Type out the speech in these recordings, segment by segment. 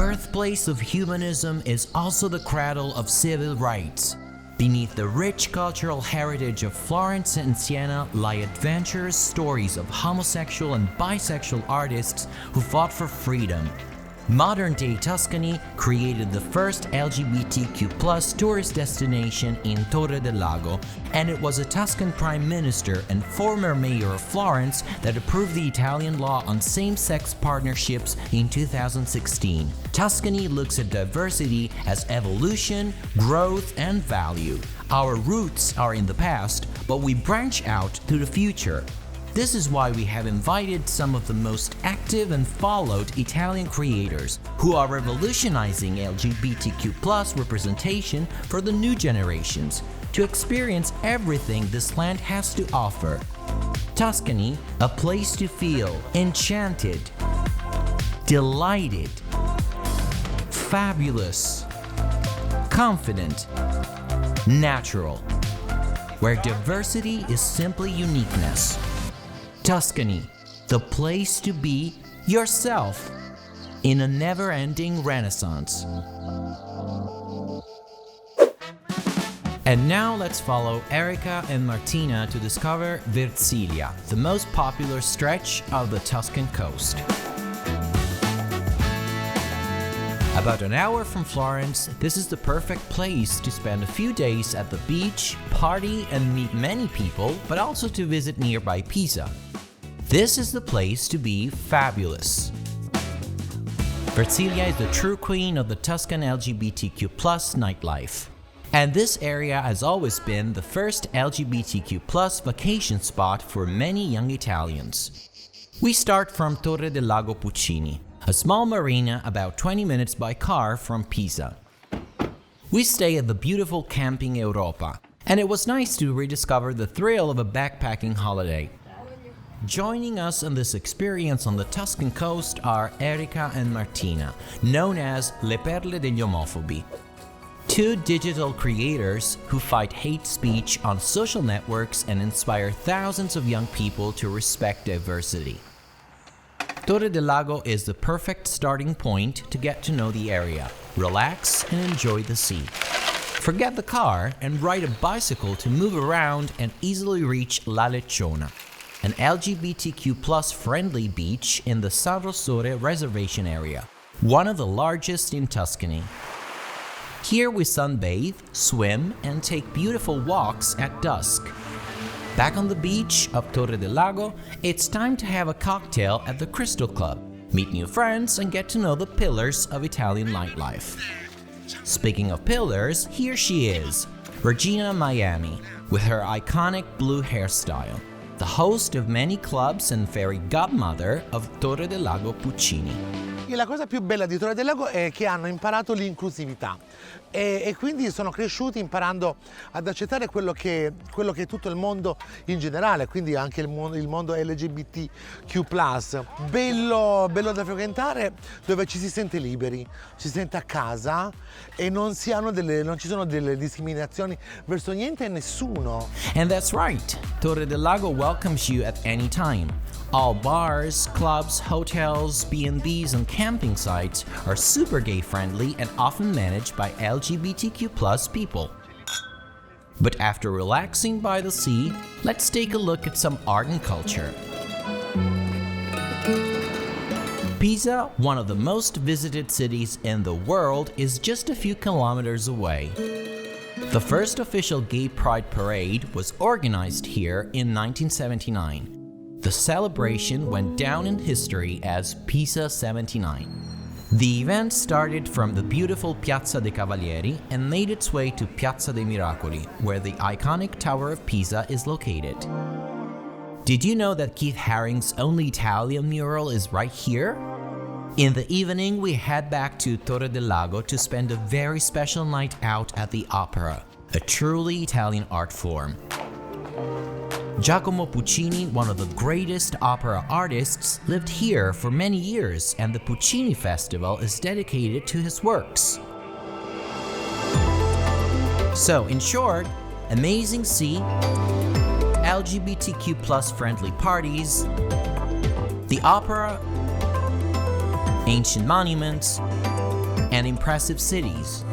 birthplace of humanism is also the cradle of civil rights. Beneath the rich cultural heritage of Florence and Siena lie adventurous stories of homosexual and bisexual artists who fought for freedom. Modern-day Tuscany created the first LGBTQ+ tourist destination in Torre del Lago, and it was a Tuscan prime minister and former mayor of Florence that approved the Italian law on same-sex partnerships in 2016. Tuscany looks at diversity as evolution, growth, and value. Our roots are in the past, but we branch out to the future. This is why we have invited some of the most active and followed Italian creators who are revolutionizing LGBTQ+ representation for the new generations to experience everything this land has to offer. Tuscany, a place to feel enchanted, delighted, fabulous, confident, natural, where diversity is simply uniqueness. Tuscany, the place to be yourself in a never-ending renaissance. And now let's follow Erica and Martina to discover Versilia, the most popular stretch of the Tuscan coast. About an hour from Florence, this is the perfect place to spend a few days at the beach, party, and meet many people, but also to visit nearby Pisa. This is the place to be fabulous. Versilia is the true queen of the Tuscan LGBTQ+ nightlife. And this area has always been the first LGBTQ+ vacation spot for many young Italians. We start from Torre del Lago Puccini, a small marina about 20 minutes by car from Pisa. We stay at the beautiful Camping Europa, and it was nice to rediscover the thrill of a backpacking holiday. Joining us in this experience on the Tuscan coast are Erica and Martina, known as Le Perle degli Omofobi, two digital creators who fight hate speech on social networks and inspire thousands of young people to respect diversity. Torre del Lago is the perfect starting point to get to know the area, relax, and enjoy the sea. Forget the car and ride a bicycle to move around and easily reach La Lecciona, an LGBTQ+ friendly beach in the San Rossore reservation area, one of the largest in Tuscany. Here we sunbathe, swim, and take beautiful walks at dusk. Back on the beach of Torre del Lago, it's time to have a cocktail at the Crystal Club, meet new friends, and get to know the pillars of Italian nightlife. Speaking of pillars, here she is, Regina Miami, with her iconic blue hairstyle, the host of many clubs and fairy godmother of Torre del Lago Puccini. La cosa più bella di Torre del Lago è che hanno imparato l'inclusività e quindi sono cresciuti imparando ad accettare quello che è tutto il mondo in generale, quindi anche il mondo LGBTQ+. Bello da frequentare, dove ci si sente liberi, ci si sente a casa e non ci sono delle discriminazioni verso niente e nessuno. And that's right, Torre del Lago welcomes you at any time. All bars, clubs, hotels, B&Bs, and camping sites are super gay-friendly and often managed by LGBTQ+ people. But after relaxing by the sea, let's take a look at some art and culture. Pisa, one of the most visited cities in the world, is just a few kilometers away. The first official gay pride parade was organized here in 1979. The celebration went down in history as Pisa 79. The event started from the beautiful Piazza dei Cavalieri and made its way to Piazza dei Miracoli, where the iconic Tower of Pisa is located. Did you know that Keith Haring's only Italian mural is right here? In the evening, we head back to Torre del Lago to spend a very special night out at the opera, a truly Italian art form. Giacomo Puccini, one of the greatest opera artists, lived here for many years, and the Puccini Festival is dedicated to his works. So, in short, amazing sea, LGBTQ+ friendly parties, the opera, ancient monuments, and impressive cities.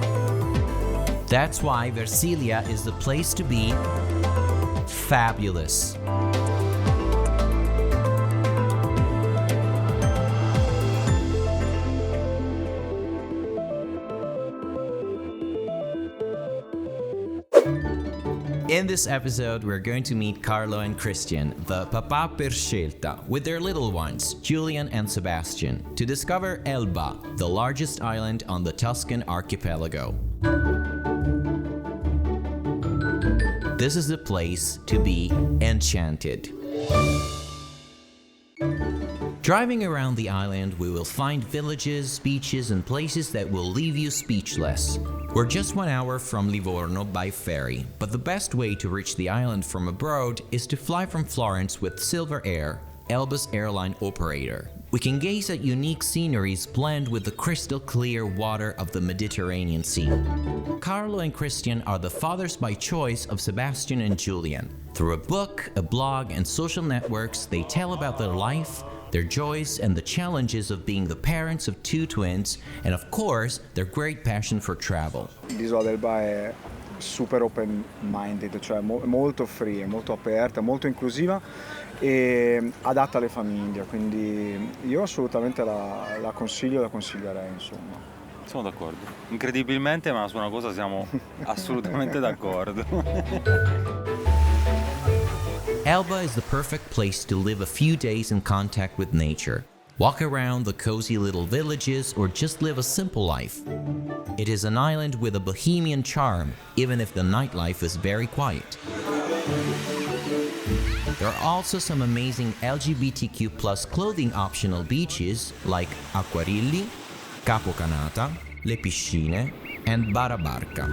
That's why Versilia is the place to be. Fabulous. In this episode, we're going to meet Carlo and Christian, the Papà per scelta, with their little ones, Julian and Sebastian, to discover Elba, the largest island on the Tuscan archipelago. This is the place to be enchanted. Driving around the island, we will find villages, beaches, and places that will leave you speechless. We're just 1 hour from Livorno by ferry, but the best way to reach the island from abroad is to fly from Florence with Silver Air, Elba's airline operator. We can gaze at unique sceneries blend with the crystal clear water of the Mediterranean Sea. Carlo and Christian are the fathers by choice of Sebastian and Julian. Through a book, a blog, and social networks, they tell about their life, their joys, and the challenges of being the parents of 2 twins, and of course, their great passion for travel. L'isola d'Elba è super open-minded, cioè molto free, molto aperta, molto inclusiva e adatta alle famiglie, quindi io assolutamente la consiglio e la consiglierei, insomma. Sono d'accordo. Incredibilmente, ma su una cosa siamo assolutamente d'accordo. Elba is the perfect place to live a few days in contact with nature. Walk around the cozy little villages or just live a simple life. It is an island with a bohemian charm, even if the nightlife is very quiet. There are also some amazing LGBTQ+ clothing optional beaches like Acquarilli, Capo Canata, Le Piscine, and Barabarca.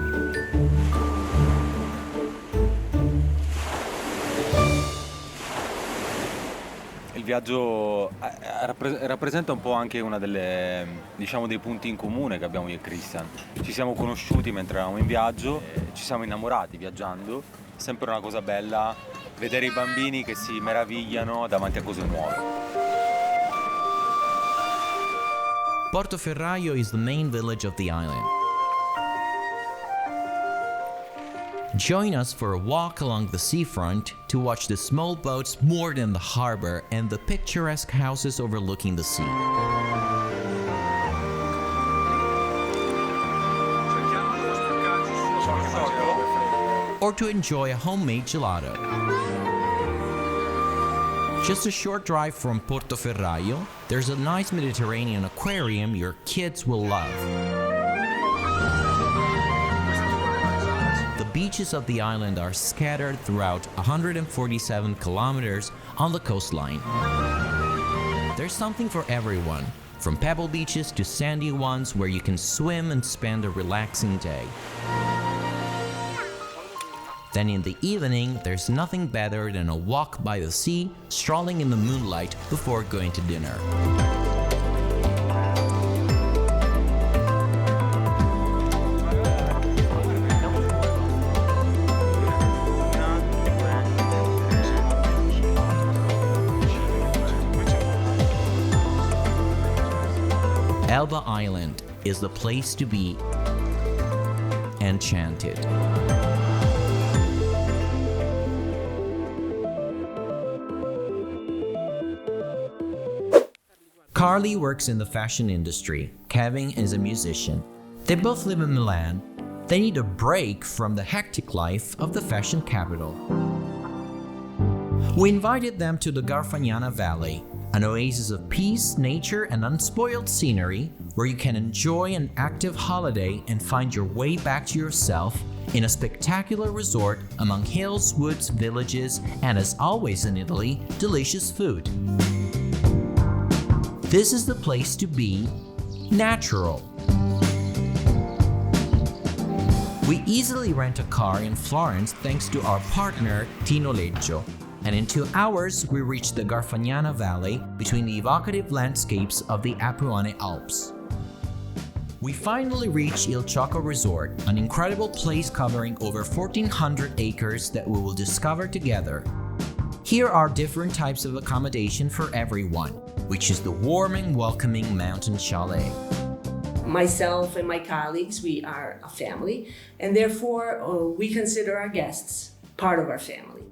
Il viaggio rappresenta un po' anche una delle, diciamo, dei punti in comune che abbiamo io e Christian. Ci siamo conosciuti mentre eravamo in viaggio, ci siamo innamorati viaggiando. Sempre una cosa bella vedere i bambini che si meravigliano davanti a cose nuove. Portoferraio is the main village of the island. Join us for a walk along the seafront to watch the small boats moored in the harbor and the picturesque houses overlooking the sea. Or to enjoy a homemade gelato. Just a short drive from Portoferraio, there's a nice Mediterranean aquarium your kids will love. The beaches of the island are scattered throughout 147 kilometers on the coastline. There's something for everyone, from pebble beaches to sandy ones where you can swim and spend a relaxing day. Then in the evening, there's nothing better than a walk by the sea, strolling in the moonlight before going to dinner. Elba Island is the place to be enchanted. Carly works in the fashion industry. Kevin is a musician. They both live in Milan. They need a break from the hectic life of the fashion capital. We invited them to the Garfagnana Valley, an oasis of peace, nature, and unspoiled scenery where you can enjoy an active holiday and find your way back to yourself in a spectacular resort among hills, woods, villages, and as always in Italy, delicious food. This is the place to be natural. We easily rent a car in Florence thanks to our partner Tinoleggio, and in 2 hours we reach the Garfagnana Valley between the evocative landscapes of the Apuane Alps. We finally reach Il Choco Resort, an incredible place covering over 1,400 acres that we will discover together. Here are different types of accommodation for everyone, which is the warm and welcoming mountain chalet. myself and my colleagues, we are a family, and therefore we consider our guests part of our family.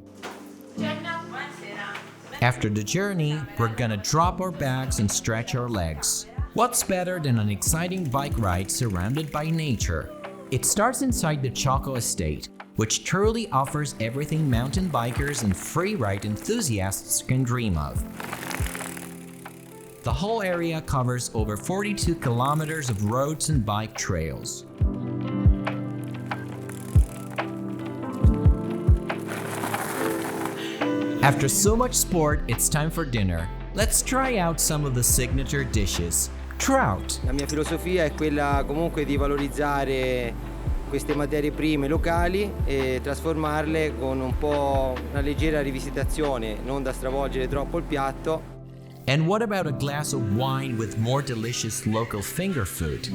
After the journey, we're gonna drop our bags and stretch our legs. What's better than an exciting bike ride surrounded by nature? It starts inside the Choco Estate, which truly offers everything mountain bikers and free ride enthusiasts can dream of. The whole area covers over 42 kilometers of roads and bike trails. After so much sport, it's time for dinner. Let's try out some of the signature dishes. Trout. La mia filosofia è quella comunque di valorizzare queste materie prime locali e trasformarle con un po' una leggera rivisitazione, non da stravolgere troppo il piatto. And what about a glass of wine with more delicious local finger food?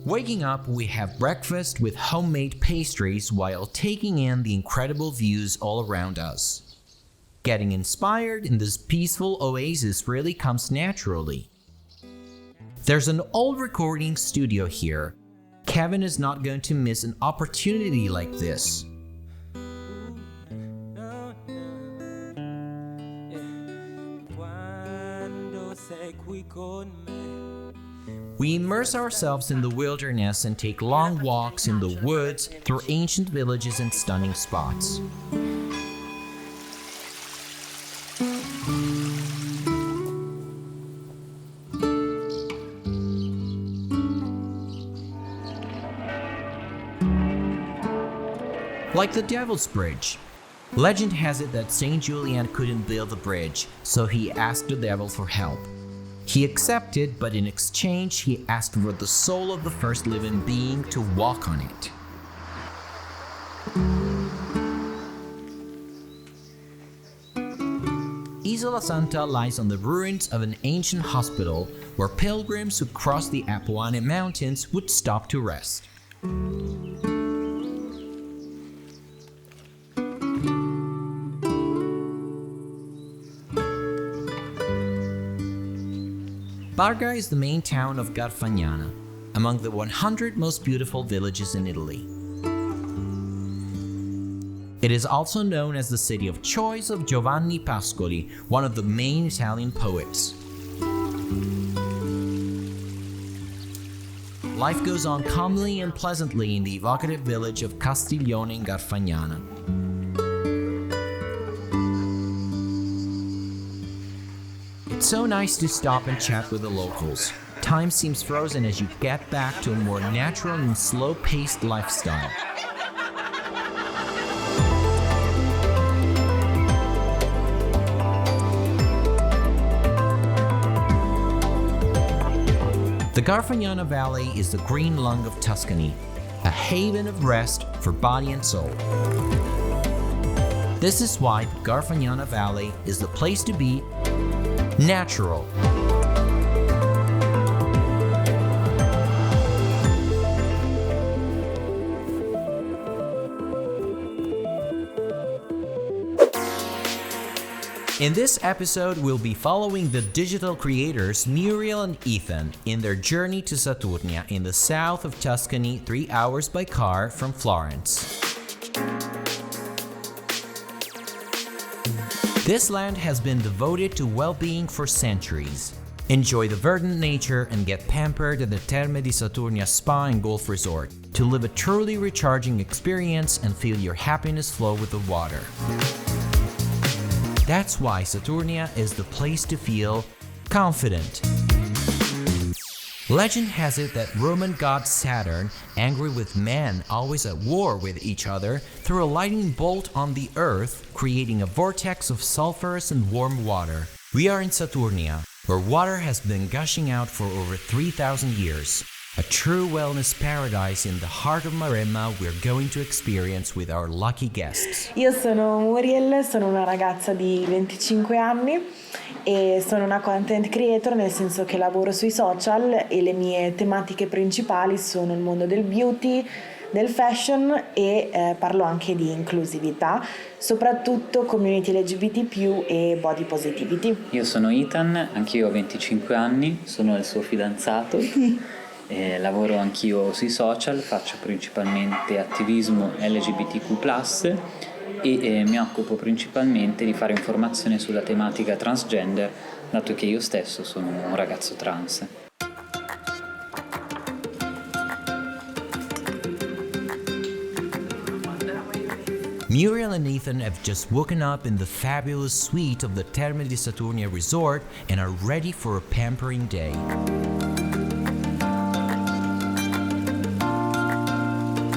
Waking up, we have breakfast with homemade pastries while taking in the incredible views all around us. Getting inspired in this peaceful oasis really comes naturally. There's an old recording studio here. Kevin is not going to miss an opportunity like this. We immerse ourselves in the wilderness and take long walks in the woods through ancient villages and stunning spots. Like the Devil's Bridge. Legend has it that Saint Julian couldn't build the bridge, so he asked the devil for help. He accepted, but in exchange, he asked for the soul of the first living being to walk on it. Isola Santa lies on the ruins of an ancient hospital where pilgrims who crossed the Apuane Mountains would stop to rest. Barga is the main town of Garfagnana, among the 100 most beautiful villages in Italy. It is also known as the city of choice of Giovanni Pascoli, one of the main Italian poets. Life goes on calmly and pleasantly in the evocative village of Castiglione in Garfagnana. It's so nice to stop and chat with the locals. Time seems frozen as you get back to a more natural and slow-paced lifestyle. The Garfagnana Valley is the green lung of Tuscany, a haven of rest for body and soul. This is why the Garfagnana Valley is the place to be. Natural. In this episode, we'll be following the digital creators Muriel and Ethan in their journey to Saturnia in the south of Tuscany, 3 hours by car from Florence. This land has been devoted to well-being for centuries. Enjoy the verdant nature and get pampered at the Terme di Saturnia Spa and Golf Resort to live a truly recharging experience and feel your happiness flow with the water. That's why Saturnia is the place to feel confident. Legend has it that Roman god Saturn, angry with men always at war with each other, threw a lightning bolt on the earth, creating a vortex of sulfurous and warm water. We are in Saturnia, where water has been gushing out for over 3,000 years. A true wellness paradise in the heart of Maremma we're going to experience with our lucky guests. Io sono Muriel, sono una ragazza di 25 anni e sono una content creator, nel senso che lavoro sui social e le mie tematiche principali sono il mondo del beauty, del fashion e parlo anche di inclusività, soprattutto community LGBT+, e body positivity. Io sono Ethan, anch'io ho 25 anni, sono il suo fidanzato. Lavoro anch'io sui social, faccio principalmente attivismo LGBTQ+, e mi occupo principalmente di fare informazione sulla tematica transgender, dato che io stesso sono un ragazzo trans. Muriel and Ethan have just woken up in the fabulous suite of the Terme di Saturnia resort and are ready for a pampering day.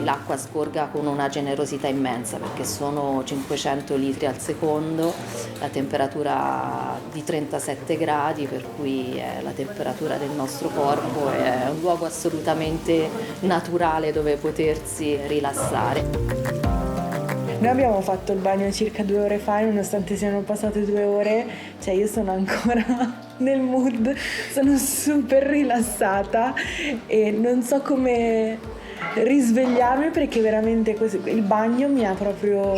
L'acqua scorga con una generosità immensa perché sono 500 litri al secondo, la temperatura di 37 gradi, per cui è la temperatura del nostro corpo, è un luogo assolutamente naturale dove potersi rilassare. Noi abbiamo fatto il bagno circa 2 ore fa, nonostante siano passate 2 ore, cioè io sono ancora nel mood, sono super rilassata e non so come risvegliarmi, perché veramente il bagno mi ha proprio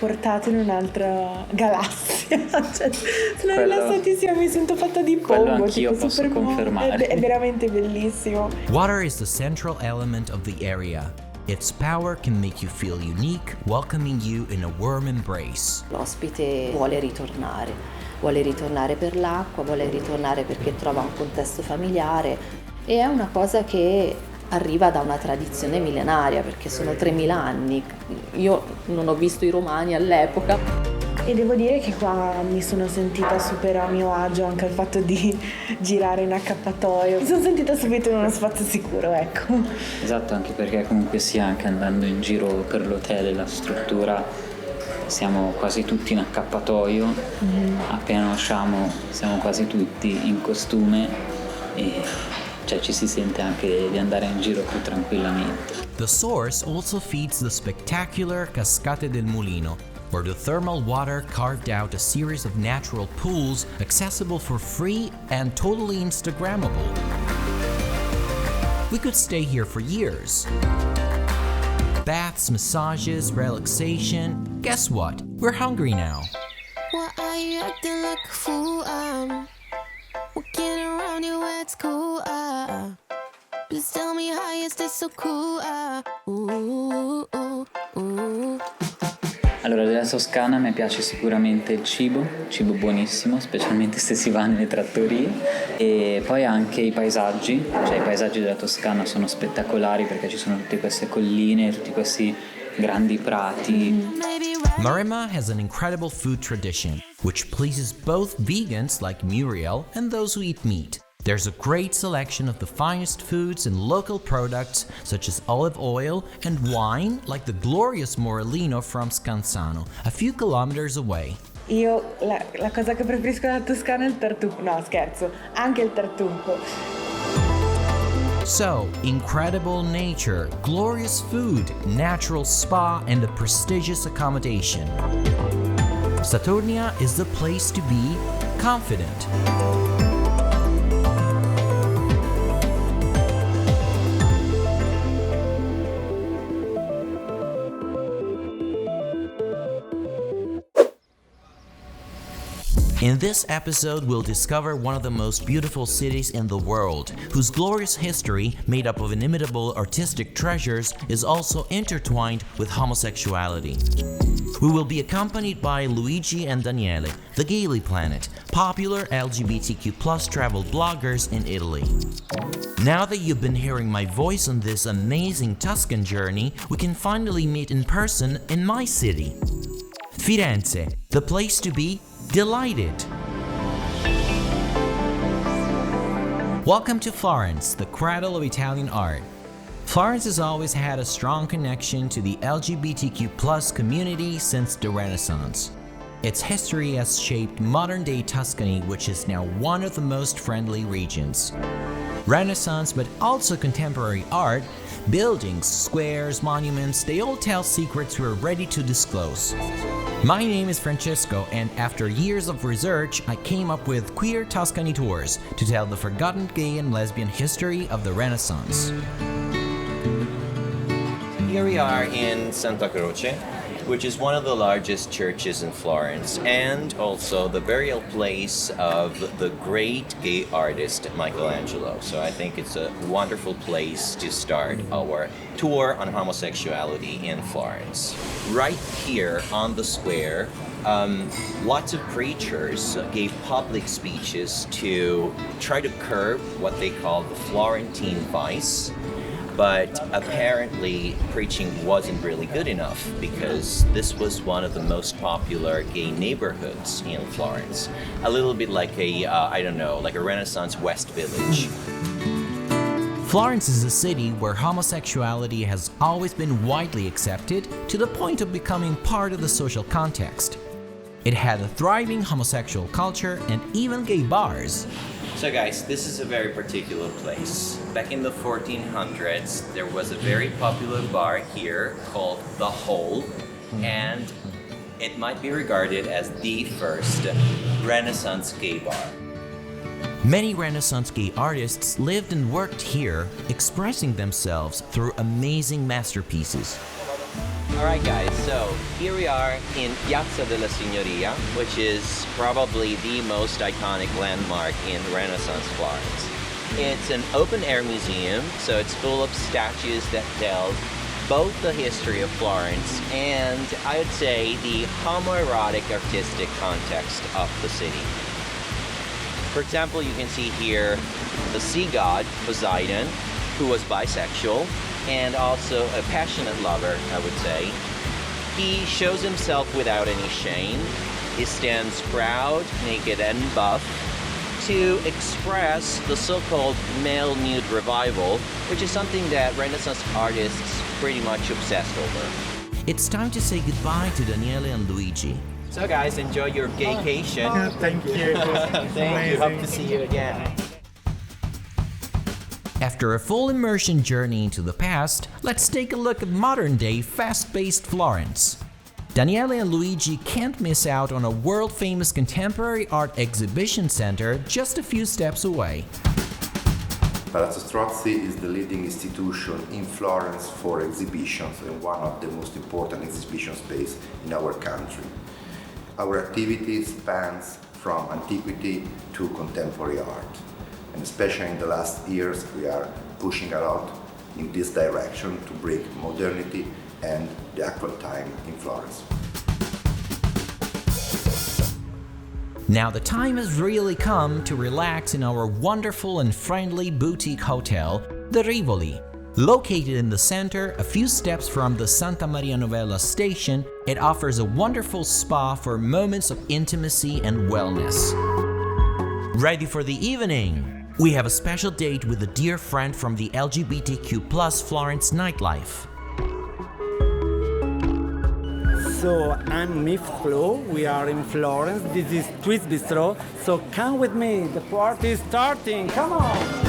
portato in un'altra galassia. Cioè, sono rilassatissima, mi sento fatta di pombo, tipo posso confermare. È veramente bellissimo. Water is the central element of the area. Its power can make you feel unique, welcoming you in a warm embrace. L'ospite vuole ritornare per l'acqua, vuole ritornare perché trova un contesto familiare, e è una cosa che arriva da una tradizione millenaria, perché sono 3000 anni. Io non ho visto i romani all'epoca. E devo dire che qua mi sono sentita super a mio agio, anche al fatto di girare in accappatoio. Mi sono sentita subito in uno spazio sicuro, ecco. Esatto, anche perché comunque sia, anche andando in giro per l'hotel e la struttura, siamo quasi tutti in accappatoio. Appena usciamo siamo quasi tutti in costume e cioè ci si sente anche di andare in giro più tranquillamente. The source also feeds the spectacular Cascate del Mulino, where the thermal water carved out a series of natural pools accessible for free and totally Instagrammable. We could stay here for years. Baths, massages, relaxation. Guess what? We're hungry now. Why are you acting like a fool? Walking around you at school. Please tell me how you stay so cool. Allora, della Toscana mi piace sicuramente il cibo buonissimo, specialmente se si va nelle trattorie, e poi anche i paesaggi, cioè i paesaggi della Toscana sono spettacolari perché ci sono tutte queste colline, tutti questi grandi prati. Maremma has an incredible food tradition, which pleases both vegans like Muriel and those who eat meat. There's a great selection of the finest foods and local products such as olive oil and wine like the glorious Morellino from Scansano, a few kilometers away. Io la cosa che preferisco della Toscana è il tartufo, no scherzo, anche il tartufo. So, incredible nature, glorious food, natural spa, and a prestigious accommodation. Saturnia is the place to be confident. In this episode, we'll discover one of the most beautiful cities in the world, whose glorious history, made up of inimitable artistic treasures, is also intertwined with homosexuality. We will be accompanied by Luigi and Daniele, the Gaily Planet, popular LGBTQ+ travel bloggers in Italy. Now that you've been hearing my voice on this amazing Tuscan journey, we can finally meet in person in my city. Firenze, the place to be delighted. Welcome to Florence, the cradle of Italian art. Florence has always had a strong connection to the LGBTQ+ community since the Renaissance. Its history has shaped modern-day Tuscany, which is now one of the most friendly regions. Renaissance, but also contemporary art, buildings, squares, monuments, they all tell secrets we're ready to disclose. My name is Francesco, and after years of research, I came up with Queer Tuscany Tours to tell the forgotten gay and lesbian history of the Renaissance. here we are in Santa Croce, which is one of the largest churches in Florence and also the burial place of the great gay artist Michelangelo. So I think it's a wonderful place to start our tour on homosexuality in Florence. Right here on the square, lots of preachers gave public speeches to try to curb what they call the Florentine vice. But apparently preaching wasn't really good enough because this was one of the most popular gay neighborhoods in Florence. A little bit like like a Renaissance West Village. Florence is a city where homosexuality has always been widely accepted to the point of becoming part of the social context. It had a thriving homosexual culture and even gay bars. So guys, this is a very particular place. Back in the 1400s, there was a very popular bar here called The Hole, and it might be regarded as the first Renaissance gay bar. Many Renaissance gay artists lived and worked here, expressing themselves through amazing masterpieces. Alright guys, so here we are in Piazza della Signoria, which is probably the most iconic landmark in Renaissance Florence. It's an open-air museum, so it's full of statues that tell both the history of Florence and, I would say, the homoerotic artistic context of the city. For example, you can see here the sea god, Poseidon, who was bisexual, and also a passionate lover, I would say. He shows himself without any shame. He stands proud, naked, and buff to express the so-called male nude revival, which is something that Renaissance artists pretty much obsessed over. It's time to say goodbye to Daniele and Luigi. So guys, enjoy your gaycation. Thank you. Thank you. Hope to see you again. After a full immersion journey into the past, let's take a look at modern-day, fast-paced Florence. Daniele and Luigi can't miss out on a world-famous contemporary art exhibition center just a few steps away. Palazzo Strozzi is the leading institution in Florence for exhibitions and one of the most important exhibition spaces in our country. Our activity spans from antiquity to contemporary art. And especially in the last years, we are pushing a lot in this direction to bring modernity and the actual time in Florence. Now the time has really come to relax in our wonderful and friendly boutique hotel, the Rivoli. Located in the center, a few steps from the Santa Maria Novella station, it offers a wonderful spa for moments of intimacy and wellness. Ready for the evening? We have a special date with a dear friend from the LGBTQ+ Florence nightlife. So I'm Miff Flo, we are in Florence, this is Twist Bistro, so come with me, the party is starting, come on!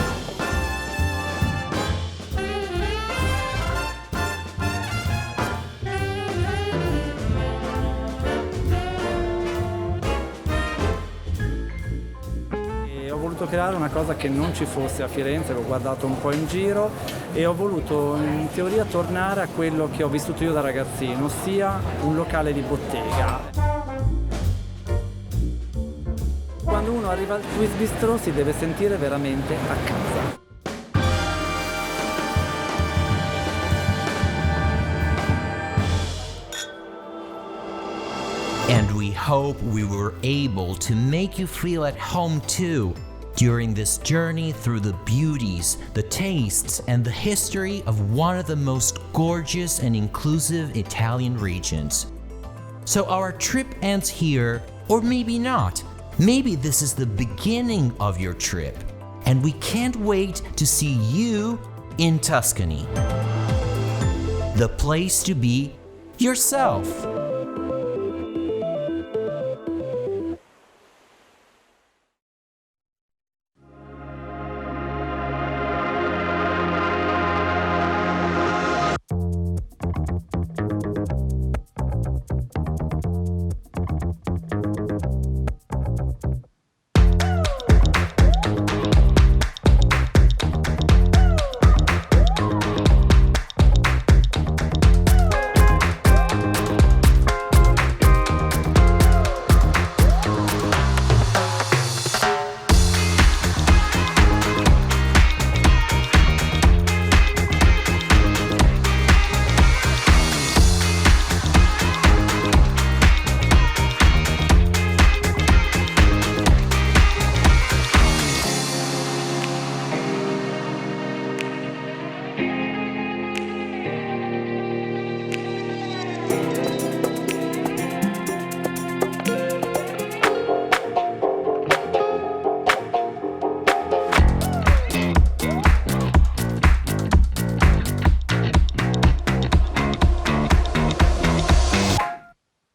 Creare una cosa che non ci fosse a Firenze, l'ho guardato un po' in giro e ho voluto in teoria tornare a quello che ho vissuto io da ragazzino, ossia un locale di bottega. Quando uno arriva al Twist Bistro si deve sentire veramente a casa. And we hope we were able to make you feel at home too, during this journey through the beauties, the tastes, and the history of one of the most gorgeous and inclusive Italian regions. So our trip ends here, or maybe not. Maybe this is the beginning of your trip, and we can't wait to see you in Tuscany. The place to be yourself.